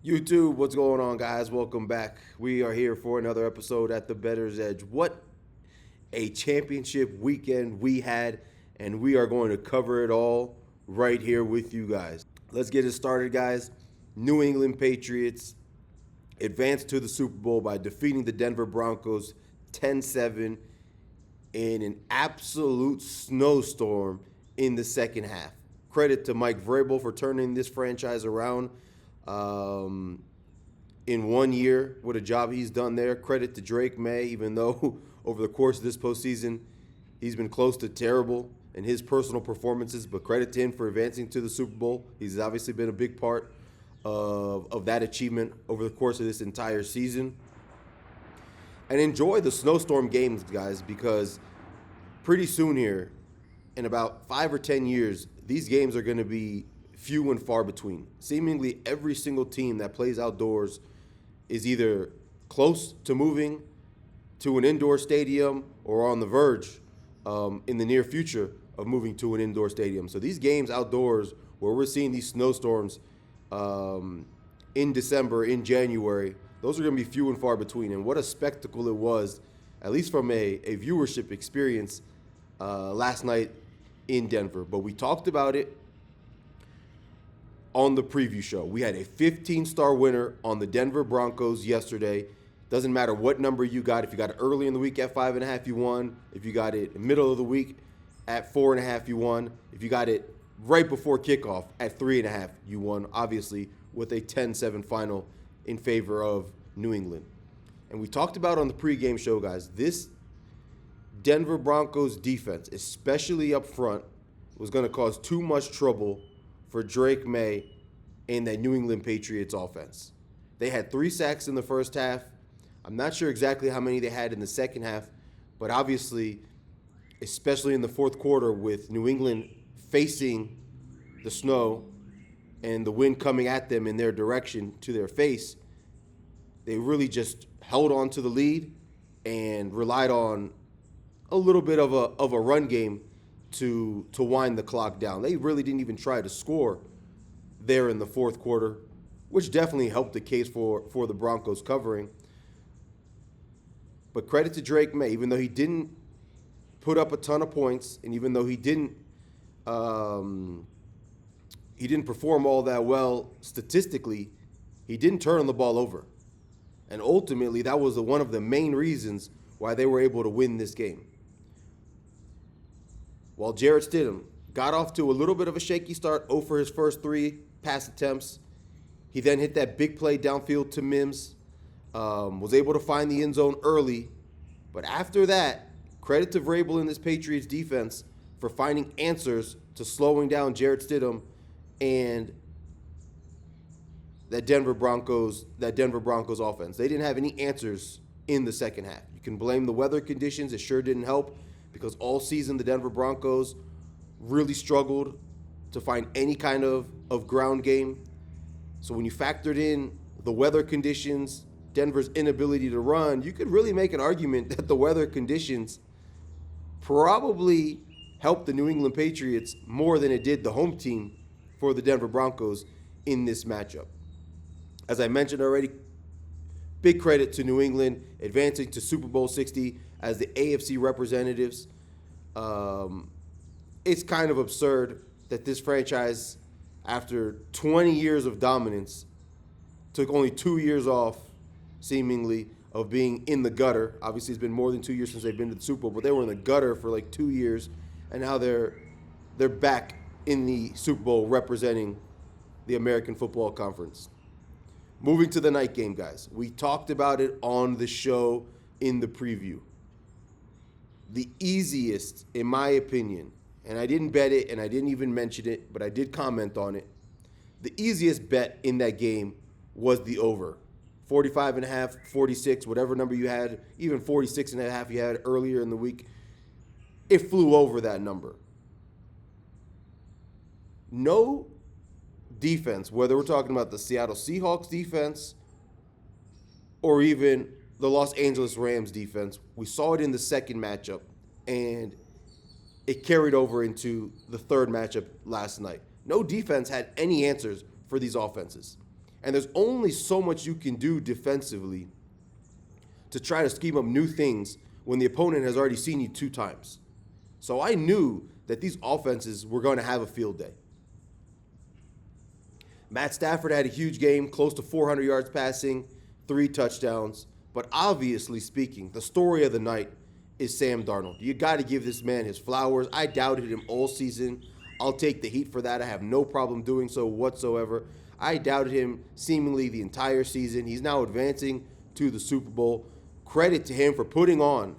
YouTube, what's going on, guys? Welcome back. We are here for another episode at the Bettors Edge. What a championship weekend we had, and we are going to cover it all right here with you guys. Let's get it started, guys. New England Patriots advanced to the Super Bowl by defeating the Denver Broncos 10-7 in an absolute snowstorm in the second half. Credit to Mike Vrabel for turning this franchise around in 1 year. What a job he's done there. Credit to Drake Maye, even though over the course of this postseason he's been close to terrible in his personal performances, but credit to him for advancing to the Super Bowl. He's obviously been a big part of that achievement over the course of this entire season. And enjoy the snowstorm games, guys, because pretty soon here, in about 5 or 10 years, these games are going to be few and far between. Seemingly every single team that plays outdoors is either close to moving to an indoor stadium or on the verge in the near future of moving to an indoor stadium. So these games outdoors where we're seeing these snowstorms in December, in January, those are going to be few and far between. And what a spectacle it was, at least from a viewership experience last night in Denver. But we talked about it on the preview show. We had a 15-star winner on the Denver Broncos yesterday. Doesn't matter what number you got. If you got it early in the week at 5.5, you won. If you got it middle of the week at 4.5, you won. If you got it right before kickoff at 3.5, you won, obviously, with a 10-7 final in favor of New England. And we talked about on the pregame show, guys, this Denver Broncos defense, especially up front, was going to cause too much trouble for Drake Maye and that New England Patriots offense. They had 3 sacks in the first half. I'm not sure exactly how many they had in the second half, but obviously, especially in the fourth quarter with New England facing the snow and the wind coming at them in their direction to their face, they really just held on to the lead and relied on a little bit of a run game to wind the clock down. They really didn't even try to score there in the fourth quarter, which definitely helped the case for the Broncos covering. But credit to Drake Maye, even though he didn't put up a ton of points, and even though he didn't perform all that well statistically, he didn't turn the ball over. And ultimately, that was one of the main reasons why they were able to win this game. While Jarrett Stidham got off to a little bit of a shaky start, 0 for his first 3 pass attempts, he then hit that big play downfield to Mims, was able to find the end zone early. But after that, credit to Vrabel and this Patriots defense for finding answers to slowing down Jarrett Stidham and that Denver Broncos offense. They didn't have any answers in the second half. You can blame the weather conditions. It sure didn't help, because all season the Denver Broncos really struggled to find any kind of ground game. So when you factored in the weather conditions, Denver's inability to run, you could really make an argument that the weather conditions probably helped the New England Patriots more than it did the home team for the Denver Broncos in this matchup. As I mentioned already, big credit to New England advancing to Super Bowl 60 as the AFC representatives. It's kind of absurd that this franchise, after 20 years of dominance, took only 2 years off, seemingly, of being in the gutter. Obviously, it's been more than 2 years since they've been to the Super Bowl, but they were in the gutter for like 2 years, and now they're back in the Super Bowl representing the American Football Conference. Moving to the night game, guys. We talked about it on the show in the preview. The easiest, in my opinion, and I didn't bet it and I didn't even mention it, but I did comment on it. The easiest bet in that game was the over. 45.5, 46, whatever number you had, even 46.5 you had earlier in the week. It flew over that number. No defense, whether we're talking about the Seattle Seahawks defense or even the Los Angeles Rams defense, we saw it in the second matchup, and it carried over into the third matchup last night. No defense had any answers for these offenses. And there's only so much you can do defensively to try to scheme up new things when the opponent has already seen you 2 times. So I knew that these offenses were going to have a field day. Matt Stafford had a huge game, close to 400 yards passing, 3 touchdowns. But obviously speaking, the story of the night is Sam Darnold. You got to give this man his flowers. I doubted him all season. I'll take the heat for that. I have no problem doing so whatsoever. I doubted him seemingly the entire season. He's now advancing to the Super Bowl. Credit to him for putting on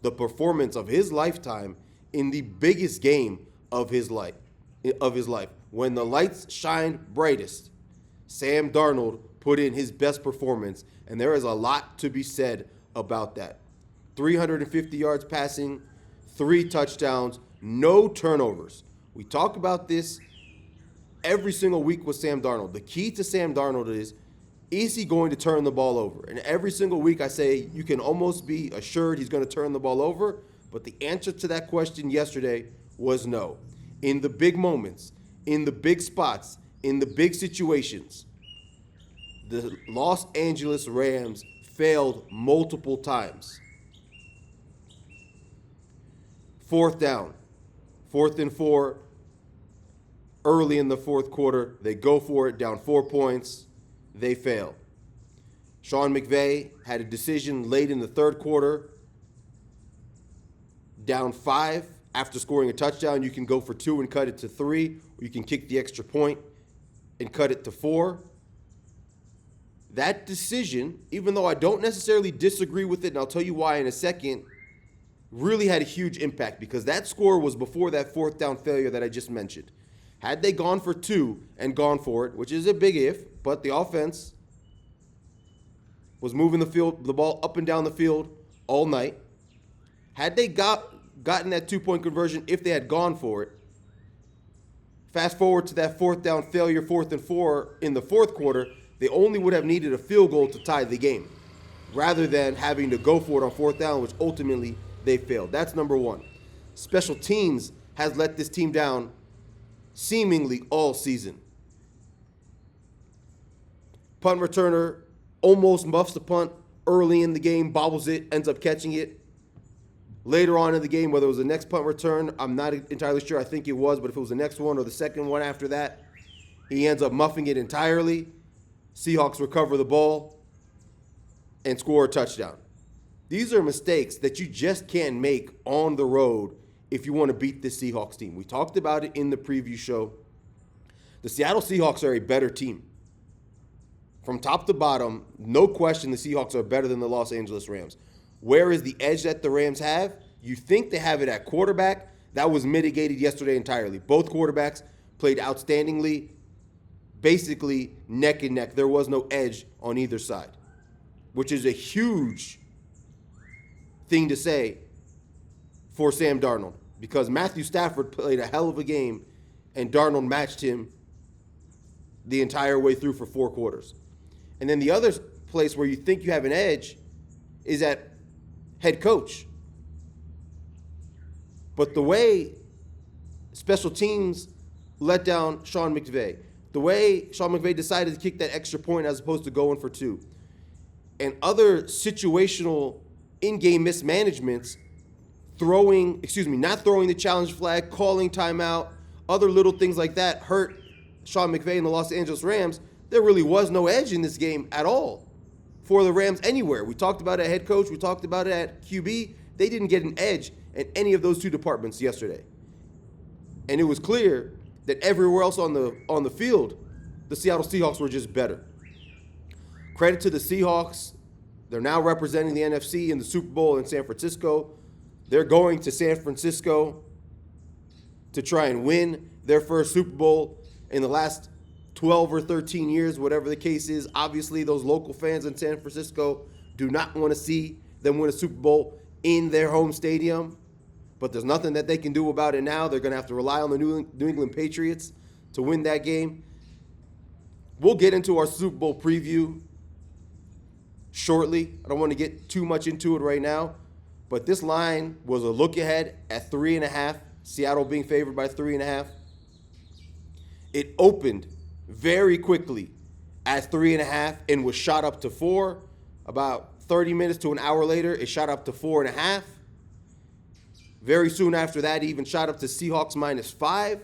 the performance of his lifetime in the biggest game of his life. When the lights shined brightest, Sam Darnold put in his best performance, and there is a lot to be said about that. 350 yards passing, 3 touchdowns, no turnovers. We talk about this every single week with Sam Darnold. The key to Sam Darnold is he going to turn the ball over? And every single week I say you can almost be assured he's going to turn the ball over, but the answer to that question yesterday was no. In the big moments, in the big spots, in the big situations, the Los Angeles Rams failed multiple times. 4th down, 4th and 4, early in the 4th quarter, they go for it, down 4 points, they fail. Sean McVay had a decision late in the 3rd quarter, down 5. After scoring a touchdown, you can go for 2 and cut it to 3, or you can kick the extra point and cut it to 4. That decision, even though I don't necessarily disagree with it, and I'll tell you why in a second, really had a huge impact because that score was before that 4th down failure that I just mentioned. Had they gone for 2 and gone for it, which is a big if, but the offense was moving the ball up and down the field all night. Had they gotten that 2-point conversion, if they had gone for it, fast forward to that 4th down failure, 4th and 4 in the 4th quarter, they only would have needed a field goal to tie the game rather than having to go for it on 4th down, which ultimately they failed. That's number 1. Special teams has let this team down seemingly all season. Punt returner almost muffs the punt early in the game, bobbles it, ends up catching it. Later on in the game, whether it was the next punt return, I'm not entirely sure. I think it was, but if it was the next one or the second one after that, he ends up muffing it entirely. Seahawks recover the ball and score a touchdown. These are mistakes that you just can't make on the road if you want to beat this Seahawks team. We talked about it in the preview show. The Seattle Seahawks are a better team. From top to bottom, no question the Seahawks are better than the Los Angeles Rams. Where is the edge that the Rams have? You think they have it at quarterback. That was mitigated yesterday entirely. Both quarterbacks played outstandingly, basically neck and neck. There was no edge on either side, which is a huge thing to say for Sam Darnold because Matthew Stafford played a hell of a game and Darnold matched him the entire way through for 4 quarters. And then the other place where you think you have an edge is at head coach. But the way special teams let down Sean McVay, the way Sean McVay decided to kick that extra point as opposed to going for 2, and other situational in-game mismanagements, not throwing the challenge flag, calling timeout, other little things like that hurt Sean McVay and the Los Angeles Rams. There really was no edge in this game at all for the Rams anywhere. We talked about it at head coach. We talked about it at QB. They didn't get an edge in any of those 2 departments yesterday. And it was clear that everywhere else on the field, the Seattle Seahawks were just better. Credit to the Seahawks. They're now representing the NFC in the Super Bowl in San Francisco. They're going to San Francisco to try and win their first Super Bowl in the last 12 or 13 years, whatever the case is. Obviously, those local fans in San Francisco do not want to see them win a Super Bowl in their home stadium, but there's nothing that they can do about it now. They're going to have to rely on the New England Patriots to win that game. We'll get into our Super Bowl preview shortly. I don't want to get too much into it right now, but this line was a look ahead at 3.5, Seattle being favored by 3.5. It opened very quickly at 3.5 and was shot up to 4. About 30 minutes to an hour later, it shot up to 4.5. Very soon after that, it even shot up to Seahawks -5.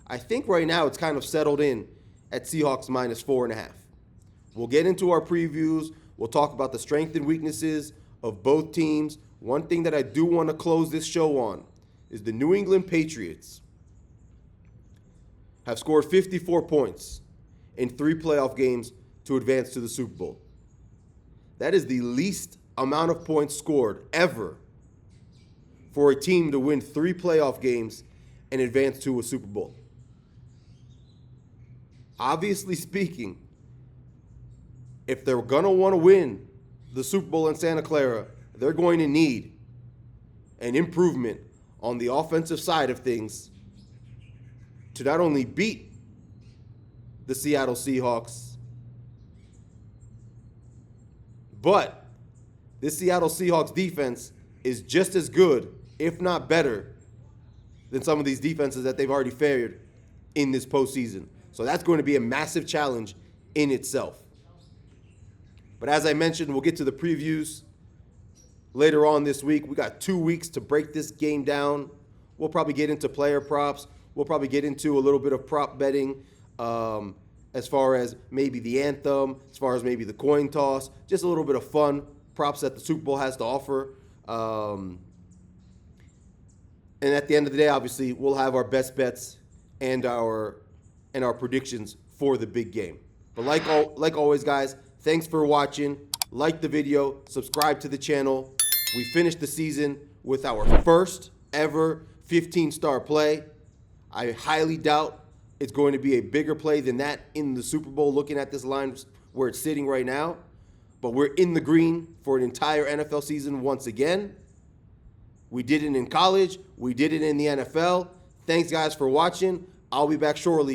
I think right now it's kind of settled in at Seahawks -4.5. We'll get into our previews. We'll talk about the strengths and weaknesses of both teams. One thing that I do want to close this show on is the New England Patriots have scored 54 points in 3 playoff games to advance to the Super Bowl. That is the least amount of points scored ever for a team to win 3 playoff games and advance to a Super Bowl. Obviously speaking, if they're going to want to win the Super Bowl in Santa Clara, they're going to need an improvement on the offensive side of things to not only beat the Seattle Seahawks, but this Seattle Seahawks defense is just as good, if not better, than some of these defenses that they've already fared in this postseason. So that's going to be a massive challenge in itself. But as I mentioned, we'll get to the previews later on this week. We got 2 weeks to break this game down. We'll probably get into player props. We'll probably get into a little bit of prop betting as far as maybe the anthem, as far as maybe the coin toss, just a little bit of fun props that the Super Bowl has to offer. And at the end of the day, obviously, we'll have our best bets and our predictions for the big game. But like always, guys, thanks for watching. Like the video, subscribe to the channel. We finished the season with our first ever 15-star play. I highly doubt it's going to be a bigger play than that in the Super Bowl, looking at this line where it's sitting right now. But we're in the green for an entire NFL season once again. We did it in college. We did it in the NFL. Thanks, guys, for watching. I'll be back shortly